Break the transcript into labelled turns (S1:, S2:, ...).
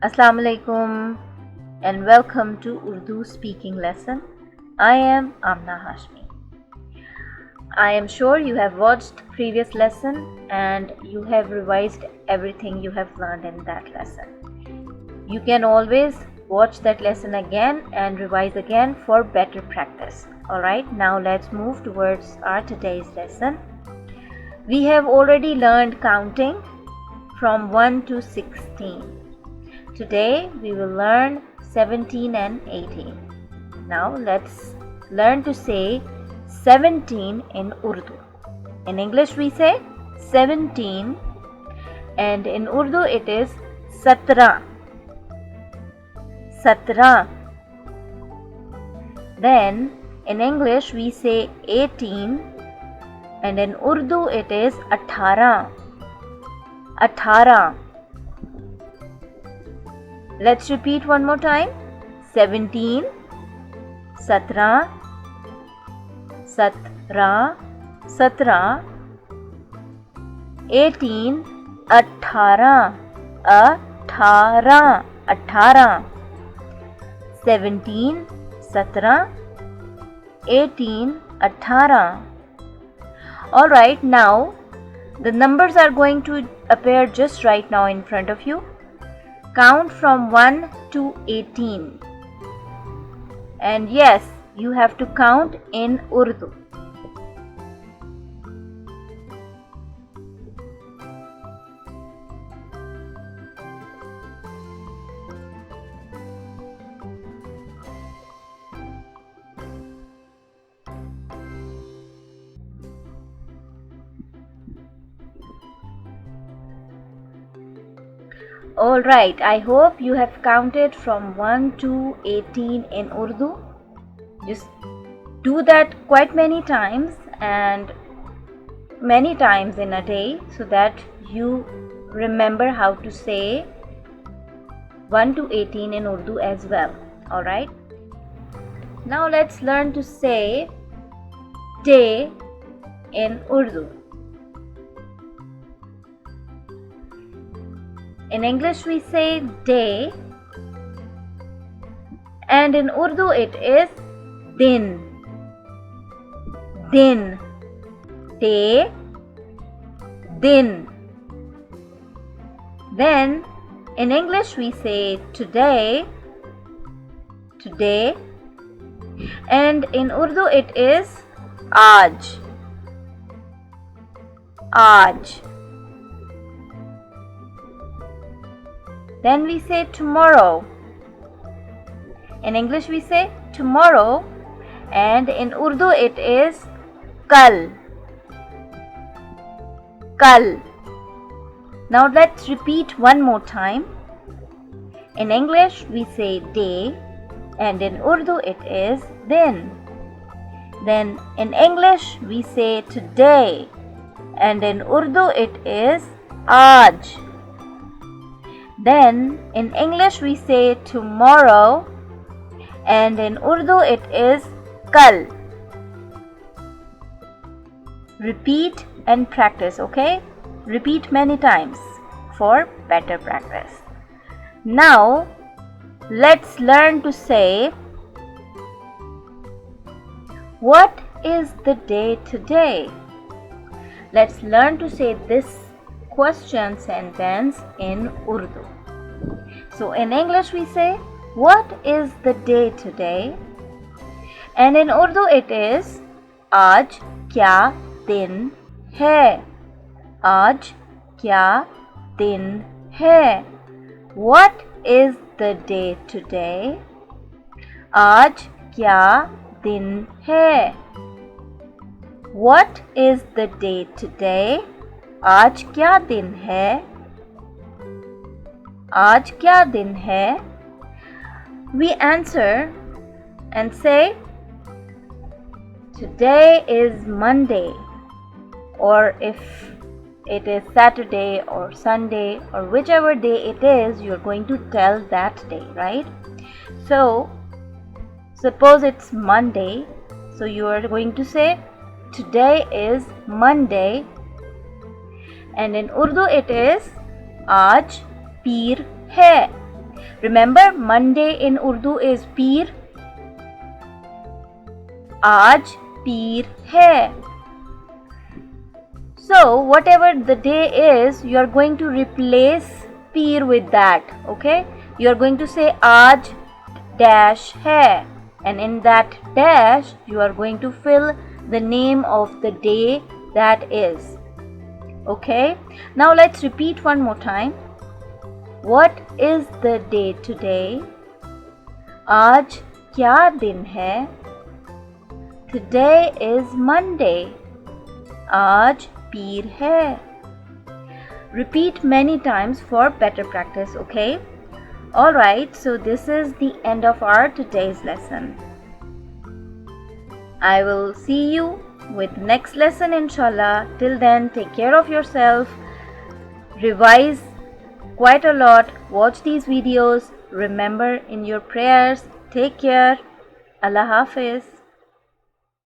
S1: Assalamu alaikum and welcome to Urdu Speaking Lesson. I am Amna Hashmi. I am sure you have watched previous lesson and you have revised everything you have learned in that lesson. You can always watch that lesson again and revise again for better practice. Alright, now let's move towards our today's lesson. We have already learned counting from 1 to 16. Today we will learn 17 and 18. Now let's learn to say 17 in Urdu. In English we say 17 and in Urdu it is 17. 17. Then in English we say 18 and in Urdu it is 18. 18. Let's repeat one more time. 17, 17, 17, 17, 18, 18, 18, 18, 17, 17, 18, 18. Alright, now the numbers are going to appear just right now in front of you. Count from 1 to 18. And yes, you have to count in Urdu. Alright, I hope you have counted from 1 to 18 in Urdu. Just do that quite many times and many times in a day so that you remember how to say 1 to 18 in Urdu as well. Alright. Now let's learn to say day in Urdu. In English we say day and in Urdu it is din. Din. Day. Din. Then in English we say today. Today. And in Urdu it is aaj. Aaj. Then we say tomorrow. In English we say tomorrow and in Urdu it is kal. Kal. Now let's repeat one more time. In English we say day and in Urdu it is din. Then in English we say today and in Urdu it is aaj. Then in English we say tomorrow and in Urdu it is kal. Repeat and practice, okay? Repeat many times for better practice. Now let's learn to say what is the day today? Let's learn to say this question sentence in Urdu. So in English we say what is the day today and in Urdu it is aaj kya din hai. Aaj kya din hai. What is the day today? Aaj kya din hai. What is the day today? आज क्या दिन है? आज क्या दिन है? We answer and say today is Monday, or if it is Saturday or Sunday or whichever day it is, you're going to tell that day, right? So suppose it's Monday, so you are going to say today is Monday and in Urdu it is आज पीर है. Remember, Monday in Urdu is Peer. Aaj Peer hai. So whatever the day is, you are going to replace Peer with that. Okay, you are going to say Aaj dash hai, and in that dash you are going to fill the name of the day that is. Okay, now let's repeat one more time. What is the day today? Aaj kya din hai? Today is Monday. Aaj Peer hai. Repeat many times for better practice, okay? Alright, so this is the end of our today's lesson. I will see you with next lesson, inshallah. Till then, take care of yourself. Revise quite a lot. Watch these videos. Remember in your prayers. Take care. Allah Hafiz.